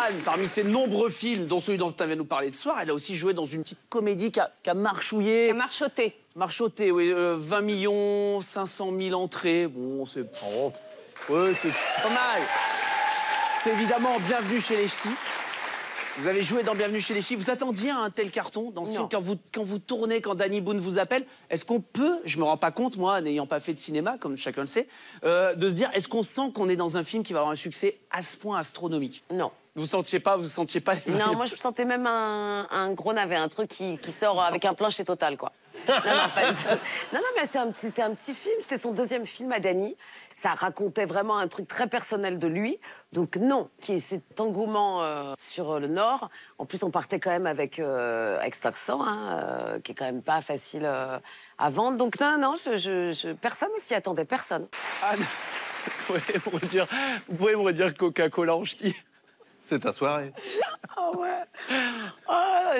Anne, parmi ses nombreux films, dont celui dont tu viens de nous parler ce soir, elle a aussi joué dans une petite comédie qui a marchouillé. Qui a marchoté. Marchoté, oui. 20 millions, 500 000 entrées. Bon, c'est... Oh, ouais, c'est pas mal. C'est évidemment Bienvenue chez les Ch'tis. Vous avez joué dans Bienvenue chez les Ch'tis. Vous attendiez un tel carton dans ce film quand vous tournez, quand Danny Boone vous appelle? Est-ce qu'on peut, je me rends pas compte, moi, n'ayant pas fait de cinéma, comme chacun le sait, de se dire, est-ce qu'on sent qu'on est dans un film qui va avoir un succès à ce point astronomique? Non. Vous sentiez pas les... Non, moi je sentais même un gros navet, un truc qui sort avec un plein chez Total, quoi. Non, mais c'est un petit film. C'était son deuxième film à Danny. Ça racontait vraiment un truc très personnel de lui. Donc non, qui est cet engouement sur le Nord. En plus, on partait quand même avec Staxan, hein, qui est quand même pas facile à vendre. Donc non, personne ne s'y attendait, personne. Anne, vous pouvez me redire Coca-Cola en ch'ti? C'est ta soirée. Oh ouais. Oh,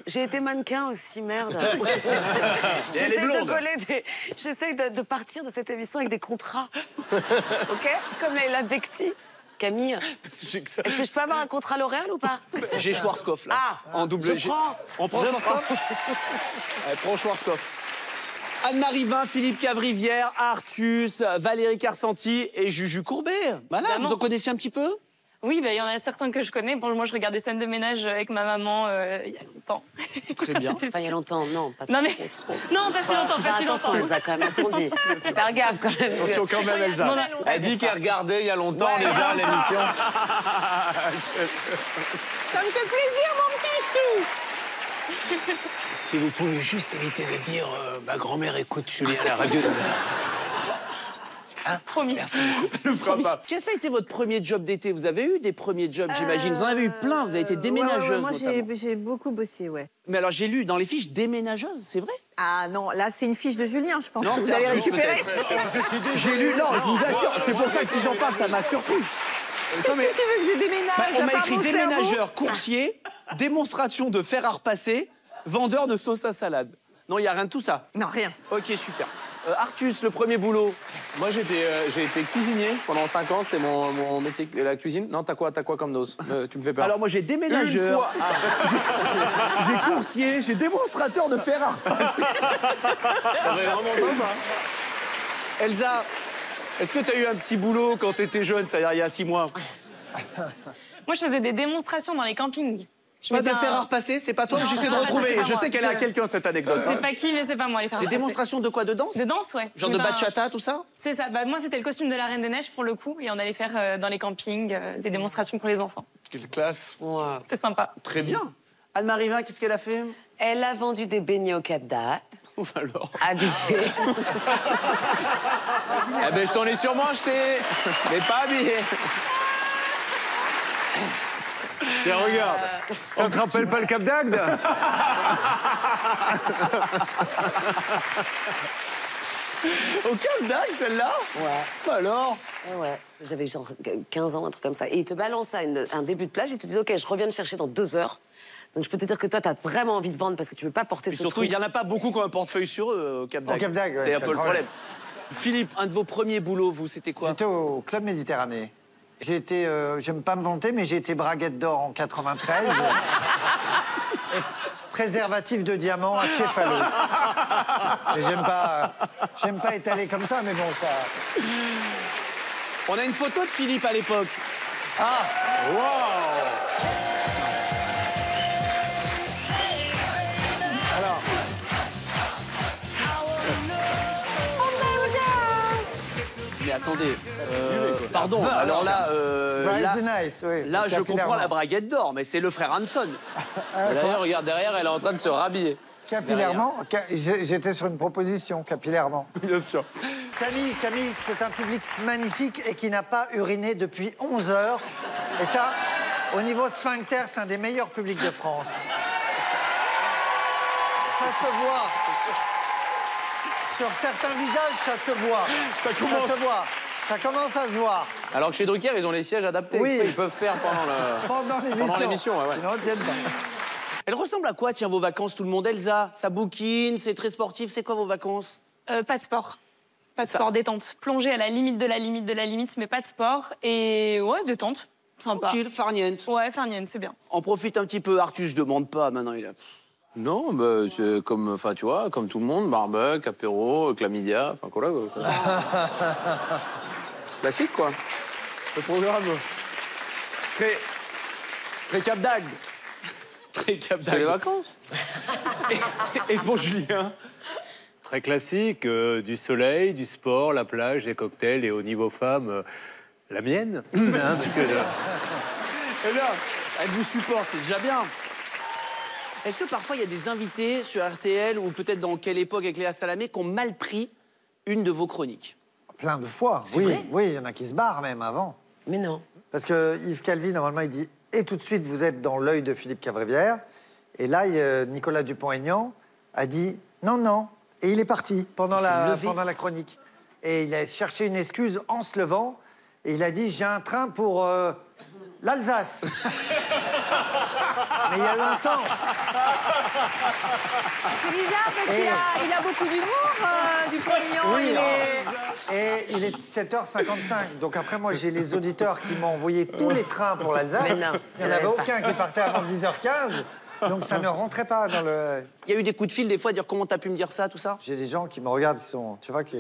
j'ai été mannequin aussi, merde. J'essaye de partir de cette émission avec des contrats. OK? Comme Leila Bekti. Camille, est-ce que je peux avoir un contrat L'Oréal ou pas? J'ai Schwarzkopf, là. Ah, en double. je prends. On prend Schwarzkopf. Allez, prends Schwarzkopf. Anne-Marie Vin, Philippe Cavrivière, Artus, Valérie Carcenti et Juju Courbet. Voilà, vous en connaissez un petit peu? Oui, il y en a certains que je connais. Bon, moi, je regardais Scène de ménage avec ma maman il y a longtemps. Très bien. Enfin, il y a longtemps, non, pas trop. Non, pas si longtemps, pas si longtemps. Attention, Elsa, quand même, attendez. Faire gaffe, quand même. Attention, quand même, Elsa. Elle dit qu'elle regardait il y a longtemps déjà l'émission. Ça me fait plaisir, mon petit chou. Si vous pouvez juste éviter de dire ma grand-mère écoute Julien à la radio. Hein? Promis. Merci beaucoup. Quel a été votre premier job d'été? Vous avez eu des premiers jobs, j'imagine. Vous en avez eu plein, vous avez été déménageuse. Moi, j'ai beaucoup bossé, ouais. Mais alors, j'ai lu dans les fiches déménageuse, c'est vrai? Ah non, là, c'est une fiche de Julien, je pense non, que vous allez récupérer. J'ai lu, non, je vous assure, c'est pour ça que si j'en parle, ça m'a surpris. Qu'est-ce que tu veux que je déménage? On m'a écrit déménageur, coursier, démonstration de fer à repasser, vendeur de sauce à salade. Non, il n'y a rien de tout ça? Non, rien. Ok, super. Artus, le premier boulot? Moi, j'ai été cuisinier pendant 5 ans. C'était mon métier, la cuisine. Non, t'as quoi comme dose? Tu me fais peur. Alors, moi, j'ai déménageur. J'ai coursier, j'ai démonstrateur de fer à repasser. Ça va vraiment sympa. Elsa, est-ce que t'as eu un petit boulot quand t'étais jeune, c'est-à-dire il y a 6 mois? Moi, je faisais des démonstrations dans les campings. Pas de fer à repasser, c'est pas toi, mais j'essaie de retrouver. Je sais qu'elle est à quelqu'un, cette anecdote. C'est pas qui, mais c'est pas moi. Des démonstrations de quoi? De danse? De danse, ouais. Genre de bachata, tout ça? C'est ça. Bah, moi, c'était le costume de la Reine des Neiges, pour le coup. Et on allait faire dans les campings des démonstrations pour les enfants. Quelle classe. Ouais. C'est sympa. Très bien. Anne-Marie Vin, qu'est-ce qu'elle a fait? Elle a vendu des beignets au Cap d'Agde. Alors. Habillée. Eh ben, je t'en ai sûrement acheté, mais pas habillé. Tiens, regarde. Ça te rappelle pas le Cap d'Agde? Au Cap d'Agde, celle-là? Ouais. Alors? Ouais. J'avais genre 15 ans, un truc comme ça. Et il te balance un début de plage et tu te dis, OK, je reviens te chercher dans 2 heures. Donc je peux te dire que toi, t'as vraiment envie de vendre parce que tu veux pas porter ce truc. Surtout, il y en a pas beaucoup qui ont un portefeuille sur eux au Cap d'Agde. Au Cap d'Agde, ouais, c'est un peu le problème. Philippe, un de vos premiers boulots, vous, c'était quoi? J'étais au Club Méditerranée. J'ai été, j'aime pas me vanter, mais j'ai été braguette d'or en 93. Et préservatif de diamant à Céphalo. Et j'aime pas étaler comme ça, mais bon, ça... On a une photo de Philippe à l'époque. Ah! Wow! Alors... Mais attendez, pardon, alors là, Nice, oui. là je comprends la braguette d'or, mais c'est le frère Hanson. D'ailleurs, regarde, derrière, elle est en train de se rhabiller. Capillairement, j'étais sur une proposition, capillairement. Bien sûr. Camille, c'est un public magnifique et qui n'a pas uriné depuis 11 heures. Et ça, au niveau sphincter, c'est un des meilleurs publics de France. Ça se voit. Sur certains visages, ça se voit. Ça se voit. Ça commence à se voir. Alors que chez Drucker, ils ont les sièges adaptés. Oui. Ils peuvent faire pendant l'émission. Ouais. Sinon, ils tiennent pas. Elle ressemble à quoi, tiens, vos vacances, tout le monde? Elsa, ça bouquine, c'est très sportif, c'est quoi vos vacances? Pas de sport. Pas de sport, détente. Plonger à la limite de la limite de la limite, mais pas de sport. Et ouais, détente. Sympa. Tranquille, farniente. Ouais, farniente, c'est bien. On profite un petit peu. Arthur, je demande pas. Maintenant, il a... Non, bah, c'est comme, enfin, tu vois, comme tout le monde, barbecue, apéro, chlamydia, enfin, quoi là. Classique, quoi. Le programme. Très Cap d'Agde. Très Cap C'est les d'Agde. vacances. Et pour Julien? Très classique, du soleil, du sport, la plage, des cocktails et au niveau femme, la mienne. Hein, parce que, Eh bien, elle vous supporte, c'est déjà bien. Est-ce que parfois il y a des invités sur RTL ou peut-être dans quelle époque avec Léa Salamé qui ont mal pris une de vos chroniques? Plein de fois. C'est Oui, vrai oui, il y en a qui se barrent même avant. Mais non. Parce que Yves Calvi, normalement, il dit « Et tout de suite, vous êtes dans l'œil de Philippe Cavrivière ». Et là, Nicolas Dupont-Aignan a dit « Non, non ». Et il est parti pendant la chronique. Et il a cherché une excuse en se levant. Et il a dit « J'ai un train pour l'Alsace ». Mais il y a eu un temps. C'est bizarre parce qu'il a beaucoup d'humour, Dupont-Aignan. Oui, il est... Et il est 7h55. Donc après, moi, j'ai les auditeurs qui m'ont envoyé tous les trains pour l'Alsace. Mais non, Il n'y en avait aucun qui partait avant 10h15. Donc ça ne rentrait pas dans le... Il y a eu des coups de fil des fois à dire comment t'as pu me dire ça, tout ça? J'ai des gens qui me regardent, qui sont, tu vois, qui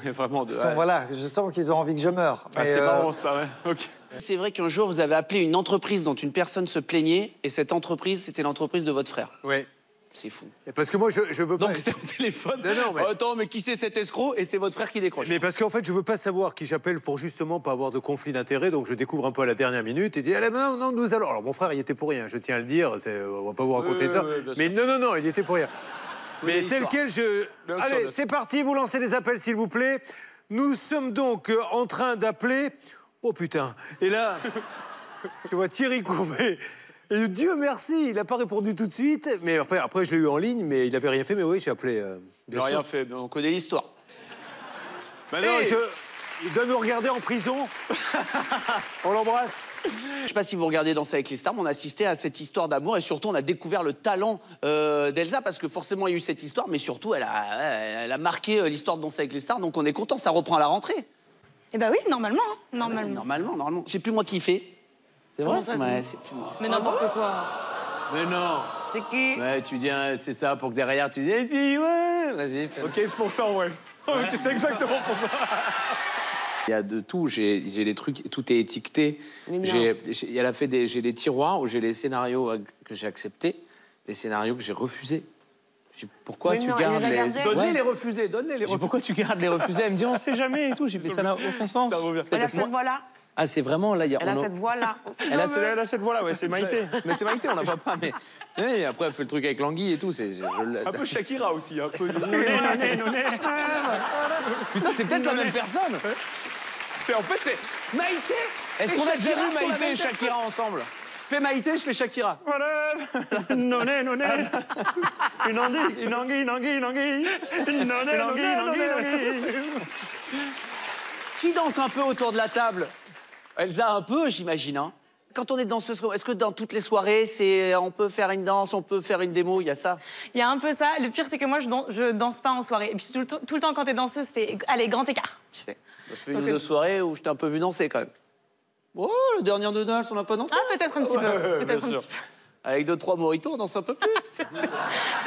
Vraiment, sont, voilà, je sens qu'ils ont envie que je meure. Ah, Mais, c'est marrant ça, ouais. Ok. C'est vrai qu'un jour, vous avez appelé une entreprise dont une personne se plaignait, et cette entreprise, c'était l'entreprise de votre frère. ouais. C'est fou. Parce que moi, je veux pas... Donc c'est au téléphone. Non, mais- Oh, attends, mais qui c'est cet escroc? Et c'est votre frère qui décroche. Mais parce qu'en fait, je veux pas savoir qui j'appelle pour justement pas avoir de conflit d'intérêts, donc je découvre un peu à la dernière minute et dis allez, non, non, nous allons. Alors mon frère, il était pour rien, je tiens à le dire, on va pas vous raconter ça. bien Mais sûr. non, non, il était pour rien. Mais tel l'histoire. quel, Bien sûr, allez, bien c'est parti, vous lancez les appels s'il vous plaît. Nous sommes donc en train d'appeler. Oh putain. Et là, je vois Thierry Courbet. Et Dieu merci, il n'a pas répondu tout de suite. Mais enfin, après, je l'ai eu en ligne, mais il n'avait rien fait. Mais oui, j'ai appelé. Il n'a rien fait, mais on connaît l'histoire. Maintenant, il doit nous regarder en prison. On l'embrasse. Je sais pas si vous regardez Danser avec les stars, mais on a assisté à cette histoire d'amour et surtout on a découvert le talent d'Elsa parce que forcément il y a eu cette histoire, mais surtout elle a marqué l'histoire de Danser avec les stars, donc on est content, ça reprend à la rentrée. Eh ben oui, normalement, hein, normalement. Normalement. C'est plus moi qui fais. C'est vrai? ça, Ouais, c'est plus moi. Mais n'importe quoi. Mais non. C'est qui? Ouais, tu dis, hein, c'est ça, pour que derrière, tu dis, et puis, ouais, vas-y. Fais. Ok, c'est pour ça, ouais. C'est exactement pour ça. Il y a de tout, j'ai les trucs, tout est étiqueté. Mais non. Elle a fait j'ai des tiroirs où j'ai les scénarios que j'ai acceptés, les scénarios que j'ai refusés. Je dis, pourquoi Mais tu non, gardes elle les a les... gardés. Donne-les Ouais. les refusés, donne-les les Je dis, refusés. pourquoi tu gardes les refusés? Elle me dit, on sait jamais et tout. J'ai fait, ça n'a aucun sens. Elle a cette voix-là. Ah, c'est vraiment, là, il y a... Elle a on a- cette voix-là. Elle a cette voix-là, ouais, c'est Maïté. Mais c'est Maïté, on n'a pas. Mais oui, après, elle fait le truc avec l'anguille et tout. Un peu Shakira aussi, un peu. Putain, c'est peut-être la même personne. En fait, c'est Maïté. Est-ce et qu'on a déjà Shakira vu sont la Maïté même et Shakira ensemble? Fais Maïté, je fais Shakira. Noné, noné. Une anguille, une anguille, une anguille, une anguille. Une anguille, une anguille, une anguille. Qui danse un peu autour de la table? Elsa, un peu, j'imagine. Hein. Quand on est dans est-ce que dans toutes les soirées, on peut faire une danse, on peut faire une démo, il y a ça? Il y a un peu ça. Le pire, c'est que moi, je danse pas en soirée. Et puis tout le temps, quand t'es danseuse, c'est allez, grand écart, tu sais. On fait une ou deux soirées où je t'ai un peu vu danser quand même. Oh, le dernier de Nage, on n'a pas dansé? Ah, peut-être un petit peu. bien Peut-être un sûr. petit peu. Avec 2-3 mojitos, on danse un peu plus. C'est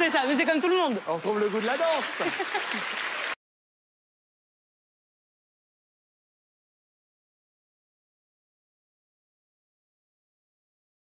ça, mais c'est comme tout le monde. On retrouve le goût de la danse.